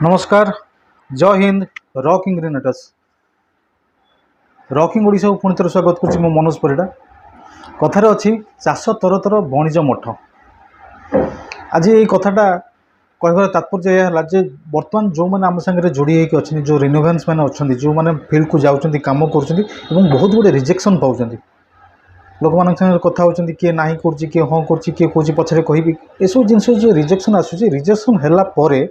नमस्कार। जय Hind. Rocking रिनेटस rocking Odisha को पुणी थोड़ा स्वागत करुच्ची मो मनोज परिडा। कथार अच्छी चाष तर तर वणिज मठ। आज ये कथाटा कहबार तात्पर्य यह है जे बर्तमान जो मैंने आम सागर जोड़ी होकर अच्छे जो रिनोवेन्स मैंने अच्छा जो मैंने फिल्ड को जाऊँच कम कर बहुत गुड़े रिजेक्शन पाँच लोक मान कथा होती किए ना कर किए हाँ कर किए कौन पछरे कहि एसब जिन जो रिजेक्शन आसूँ रिजेक्शन है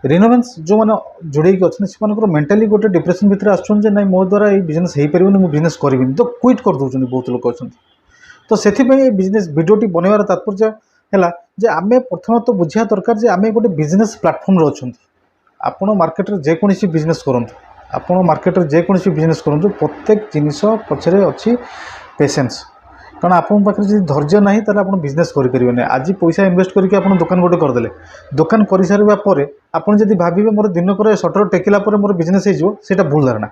रिनोवेन्स जो मैंने जोड़े अच्छे से मेंटाली गोटे डिप्रेशन भितर आसुँच ना मो द्वारा ये बिजनेस हो पारे मुझे बिजनेस करी तो क्विट कर दूसरी बहुत लोग अच्छा। तो से बिजनेस भिडियोटी बनवार तात्पर्य है आम प्रथम तो बुझा दरकार जे आम गोटे बिजनेस प्लाटफर्म अच्छा आपण मार्केट रे जेकोसी बिजनेस करूँ आप मार्केट रे जेकोसी बिजनेस करूँ प्रत्येक जिनिस पछरे अच्छी पेशेंस कारण आपन पाखे जो धैर्य ना तो आप बिजनेस करें। आज पैसा इन्वेस्ट करके आप दुकान गोटे करदे दुकान कर सारा पर आपड़ जब भावे मोर दिनक सटर टेकिला मोर बिजनेस होटा भूल धारणा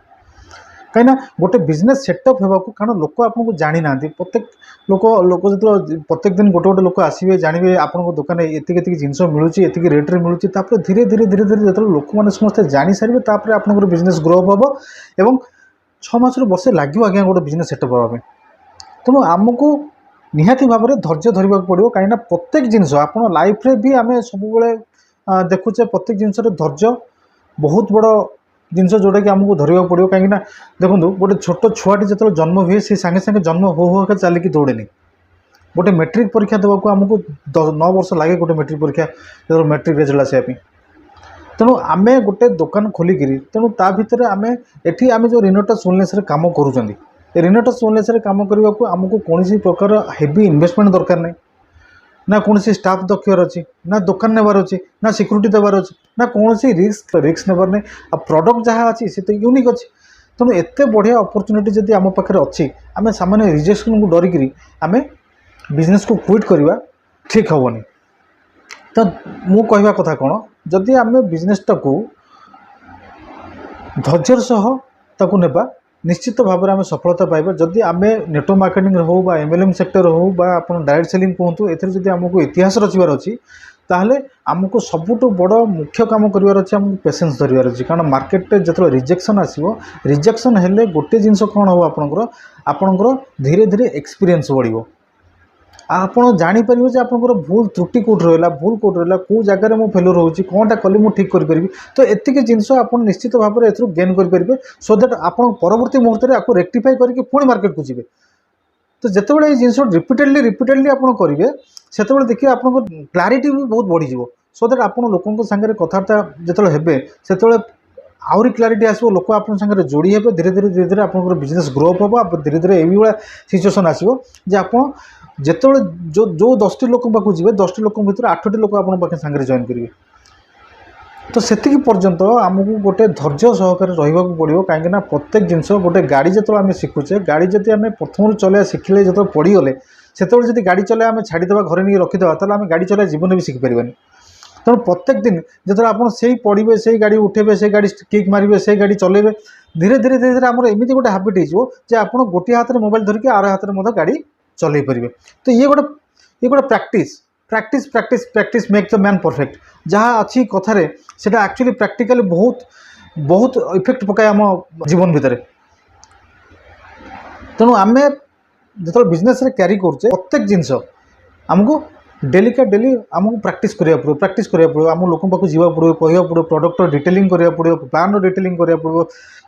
कहीं गोटे बिजनेस सेटअप होगा कारण लोक आपको जानी ना प्रत्येक लोक लोक जो प्रत्येक दिन गोटे गोटे लोक आसवे जानवे आपको दुकान एतिक जिनस मिलूँ एतिक रेट्रे मिलूँ धीरे धीरे धीरे धीरे जो लोक मैंने समस्त जानी सारे आप बिजनेस ग्रो हम और 6 मास वर्षे लगे आज्ञा गोटे बिजनेस सेटअप हाँपाई। तेणु आमको निहाती भाव में धैर्य धरवा पड़ो कहीं प्रत्येक जिनस आप लाइफ रे भी आम सब देखुचे प्रत्येक जिनस धैर्य बहुत बड़ जिनस जोटा कि आमको धरवा पड़ो कहीं देखो गोटे छोट छुआटी जो जन्म हुए सी सांगे सांगे जन्म हो चलिकी दौड़ेनि गोटे मैट्रिक परीक्षा देवाक आमको 9 वर्ष लगे गोटे मैट्रिक परीक्षा जो मैट्रिक रिजल्ट आसापी। तेणु आम गोटे दुकान खोलिकी तेणु ता भितर आम एटी आम जो रिनोटस वेलनेस काम करूँ रिनोटस वेलनेस काम करने को आमको कौन प्रकार हेवी इन्वेस्टमेंट दरकार नहीं ना कौन स्टाफ दरकार अच्छी ना दुकान नेबार अच्छी ना सिक्यूरीटी देवार अच्छी ना कौन रिस्क नेबार नहीं आ प्रोडक्ट जहाँ अच्छी से तो यूनिक अच्छी। तेणु एत बढ़िया अपॉर्चुनिटी जब आम पाखे अच्छी आम सामान्य रिजेक्शन को डरिकी आम बिजनेस को क्विट करवा ठीक हेनी। तो मु कहवा कथा कौन जदि आम बिजनेसटा को धैर्यर सह ताकू नेबा निश्चित भाव में आम सफलता पाइबा। जदि आम नेटवर्क मार्केटिंग हो एमएलएम सेक्टर हो आप डायरेक्ट सेलिंग कहतु ए आमको इतिहास रचार अच्छी ताहले आमको सबुठ बड़ मुख्य काम करार अच्छे आमको पेशेंस धरवार अच्छी कारण मार्केट जो रिजेक्शन आसो रिजेक्शन हेले गोटे जिनस कौन हो आपणकर धीरे धीरे एक्सपीरियंस बढ़ो आपड़ जापर जे आप भूल त्रुटि कौट रहा भूल कौट रहा कौ जगार मो फेलुर होची कौनटा कली मुझे ठीक करी तो एतिक जिनस आप निश्चित भाव में एथरू गेन करेंगे सो दैट आप परवर्ती मुहूर्त में आपको रेक्टिफाई करके पुणी मार्केट को जी। तो जिते जिनस रिपीटेडली आप करेंगे से देखिए आप क्लारिटी भी बहुत बढ़ी सो दैट आप लोकों सागर कथबार्ता जो हे से आहरी क्लारिटी आसो लोक आप जोड़ी हे धीरे धीरे धीरे धीरे आप बिजनेस ग्रो अप हम धीरे धीरे ये सिचुएसन आसो जे आप जिते जो 10टी लोक पाक जी 10टी लोक भर 8टी लोक आप सागर जॉइन करेंगे। तो से पर्यंत आमको गोटे धैर्य सहकार रहा पड़ो कहीं प्रत्येक जिनस गोटे गाड़ी जो आम शिखुचे गाड़ी जब आम प्रथम चलवा शिखिले जो पड़गले से गाड़ी चलवा आम छाड़ीदे घर नहीं रखीदे तो आम गाड़ी चलवा जीवन भी शिखिपारे। तेणु प्रत्येक दिन जो आप पड़े से गाड़ी उठेबे से गाड़ी किक मारे से गाड़ी चलेबे धीरे धीरे धीरे धीरे आम एमती गोटे हाबिट हो गोटे हाथ में मोबाइल धरिकी आर हाथ में गाड़ी चल पारे। तो ये गोटे practice practice practice practice make the man perfect जहाँ अच्छी कथार से एक्चुअली प्रैक्टिकली बहुत बहुत इफेक्ट पकाए आम जीवन भितर। तेणु आम जो बिजनेस क्यारी करुचे प्रत्येक जिनस आमको डेली का डेली आमको प्रैक्टिस करा पड़ो आम लोक पाक जावाक पड़ो कह पड़ो प्रोडक्ट डिटेलिंग करा पड़ो प्लान डिटेलिंग करा पड़ो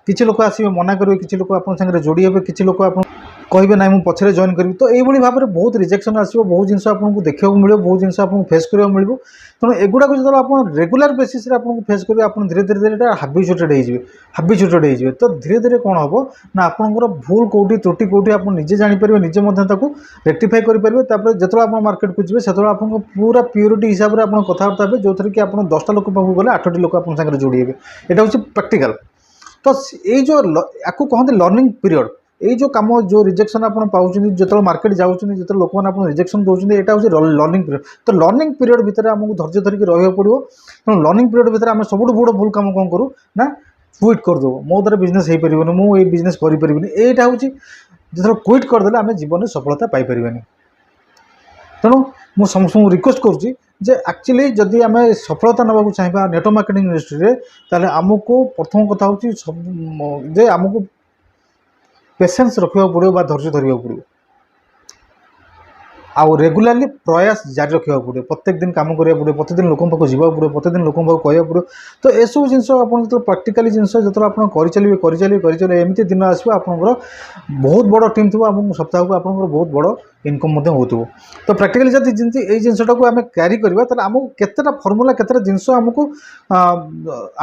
किसी लोक आसवे मना करेंगे किसी लोक आप जोड़ी हे किसी लोक आप कहे ना मुझे पछरे जॉइन करी। तो ये भाव में बहुत रिजेक्शन आसो बहुत जिन आपको देखा मिले बहुत जिन आपको फेस करा मिले। तेणु एगुड़ा जो आप रेगुलर बेसीस आपको फेस करेंगे आप धीरे धीरे धीरे हाबिचुएटेड हो तो धीरे धीरे कौन हम ना आपंकर भूल कौटी त्रुटि कौटी आप निजे जापर निजे रेक्टिफाई करेंगे जो आप मार्केट को जी से आप पूरा प्यूरिटी हिसाब से आप कथबार्ता हे जो थी कि आप 10टा लोक पाक गले 8टी लोक आप जोड़ी हे यहाँ हूँ प्रैक्टिकल। तो ये जो आपको कहते लर्निंग पीरियड ये जो कम जो रिजेक्शन आप पाँच जो मार्केट जाऊँ जो लोक मैंने रिजेक्शन दूसरी यहाँ हूँ लर्निंग पीरियड। तो लर्निंग पीरियड भितर आमको धैर्य धरिकी रहा पड़ो। तेणु लर्निंग पीरियड भितर आम सब बड़ भूल कम कौन करूँ ना क्विट करदेव मो द्वारा बिजनेस हो पारे मुझे बिजनेस करें यहाँ हूँ जो क्विट करदे आम जीवन में सफलता पाई। तेणु ମୁଁ ସମସ୍ତଙ୍କୁ ରିକ୍वेस्ट କରୁଛି जे एक्चुअली जदि आम सफलता ना चाहिए नेटवर्क मार्केटिंग इंडस्ट्री ताले आमको प्रथम कथा हूँ जे आमको पेशेंस रखा पड़ो धैर्य धरवा पड़ो आउ रेगुलाली प्रयास जारी रखा पड़ो प्रत्येक दिन काम करा पड़ो प्रत्येक दिन लोक पाक जावाक पड़ो प्रत्येक दिन लोक पाक कह पड़ो तो यह सब जिन जो प्राक्टिकाली जिन जो आप कर एमती दिन आसो आप बहुत बड़ टीम थी सप्ताह को आप बहुत बड़ इनकम हो तो प्राक्टिकाली जब ये जिनटा को आम क्यारी करवा आमको केतेटा फर्मुला केतेटा जिनस आमको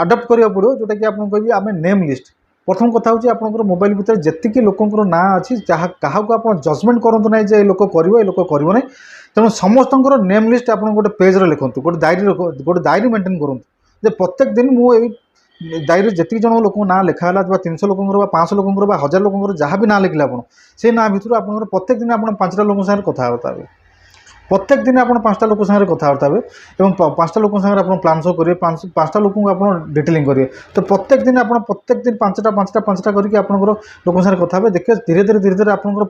आडप्ट करा पड़ो जोटा कि आपको कह आम नेम लिस्ट प्रथम कथा हूँ आपंकर मोबाइल भितर जी लोकंर ना अच्छी क्या आप जजमेंट करूँ ना ये लोक कर ना तेणु समस्त नेम लिस्ट आप गोटे पेज्रे लिखु गोटे डायरी मेंटेन करूँ प्रत्येक दिन मुझे डायरी जी जन लोक ना लिखाला 300 लोकंर 500 लोकंर 1000 लोकंर जहाँ भी ना लिखले आप से ना भितर आप प्रत्येक दिन आप 5टा लोक साथ कथबार्ता हे प्रत्येक दिन आप 5टा लोक सागर कथबार्ता हे और 5टा लोक सागर आप प्लान सो करेंगे 5टा लोक आप डिटेलिंग करेंगे तो प्रत्येक दिन 5टा करके आपंकर लोक सागर कथा हे देखिए धीरे धीरे आपंकर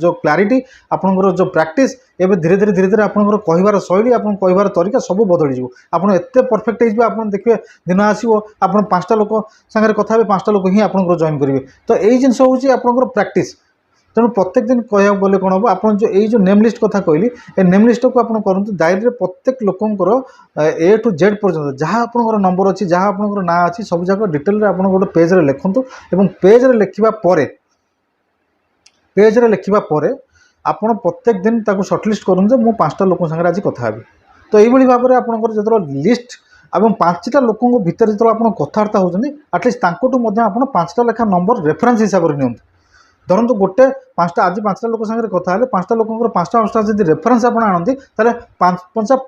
जो क्लारिटी आपंकर जो प्रैक्टिस एवं धीरे धीरे आपंकर कहबार शैली आप कहबार तरीका सब बदल जाव आप एत परफेक्ट हो आप देखिए दिन आसो आप 5टा लोक सागर कथा हे 5टा लोक ही आप जॉइन करेंगे तो यही जिनस हूँ आपंकर प्रैक्टिस तेणु प्रत्येक दिन कह गले कौन हम आप जो नेम लिस्ट कथा कहली ए नेम लिस्ट को आप करूँ डायरी प्रत्येक लोकंर ए टू जेड पर्यटन जहाँ आपंकर नंबर अच्छी जहाँ आपंकर ना अच्छी सब जाक डिटेल आप गोटे पेज्रे लिखुँ और पेज्रे लिखा आप प्रत्येक दिन सर्टलिस्ट करूँ मु 5टा लोक सागर आज कथा हेबी तो यही भाव में आपंकर जो लिस्ट और 5टा लोक भितर जो आप कथबार्ता होती आटलिस्ट आप 5टा लेखा नंबर रेफरेन्स हिसाब से नि धरतु गोटे 5टा आज 5टा लोक सागर कथा है 5टा लोक 5टा जब रेफरेन्स आप आनती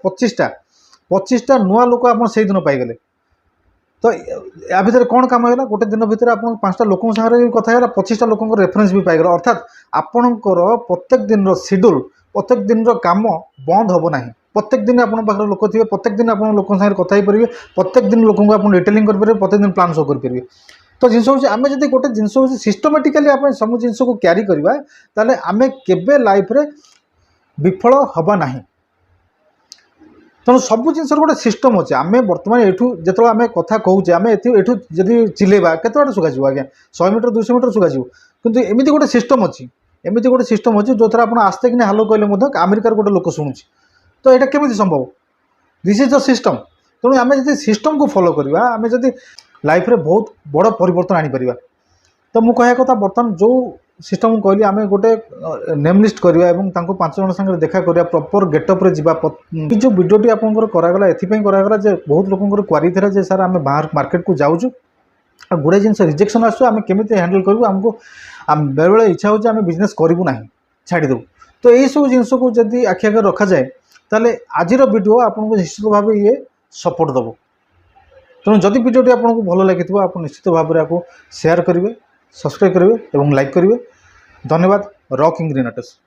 25टा नुआ लोक आप से दिन पाईगले तो या भितर कौन काम है गोटे दिन भितर आप 5टा लोक सागर कथा है 25टा लोक रेफरेन्स भी पाईगले अर्थात आपणकर प्रत्येक दिन शेड्यूल प्रत्येक दिन काम बंद हम ना प्रत्येक दिन आप लोक थे प्रत्येक दिन आप लोक सागर कथा हो पारे प्रत्येक दिन लोक आप डिटेलिंग करेंगे प्रत्येक दिन प्लान शो करेंगे तो जिन हूँ आम जब गोटे जिन सिस्टमेटिकाली आप सब जिन को क्यारी करवा ताले आम केबे लाइफ रे विफल हवा ना तेणु सब जिन गोटे सिस्टम अच्छे आम बर्तमान एठू जो आम कथा कहूचे आम एठू जदि चिलेबा केते बाटे सुखा आज्ञा 100 मीटर 200 मीटर सुखा किंतु एमती गोटे सिस्टम अच्छी एमती गोटे सिस्टम अच्छी जो थोड़ा आप आस्ते कि हालो कहले अमेरिकार गोटे लोक शुणुची तो यहाँ केमी संभव दिस इज द सिस्टम तेणु आम जब सिस्टम को फॉलो करवा आम जब लाइफ रे बहुत बड़ परिवर्तन आनी परिबा तो मु कहया कथा बर्तमान जो सिस्टम कहली आम गोटे नेम लिस्ट करवा एवं तांको 5 जन संगे देखा करवा प्रॉपर गेटअप रे जीवा जो वीडियोटी आपंकर करागला एथिपई करागला जे बहुत लोकंकर क्वारी थिला जे सर आम बाहर मार्केट को जाउछु आ गुडे जिनस रिजेक्शन आसु आम केमिति हैंडल करबु हमको बेले बेले इच्छा हो आम बिजनेस करूँ ना छाड़ी देबु तो यही सब जिनस को जदि आखि आगे रखा जाए ताले आजिर वीडियो आपको निश्चित भाव ये सपोर्ट देव तेणु जदि वीडियोटी आपको भल लगी आप निश्चित भाव में आपको शेयर करेंगे सब्सक्राइब करेंगे और लाइक करेंगे धन्यवाद रॉकिंग ग्रीन आर्टिस्ट।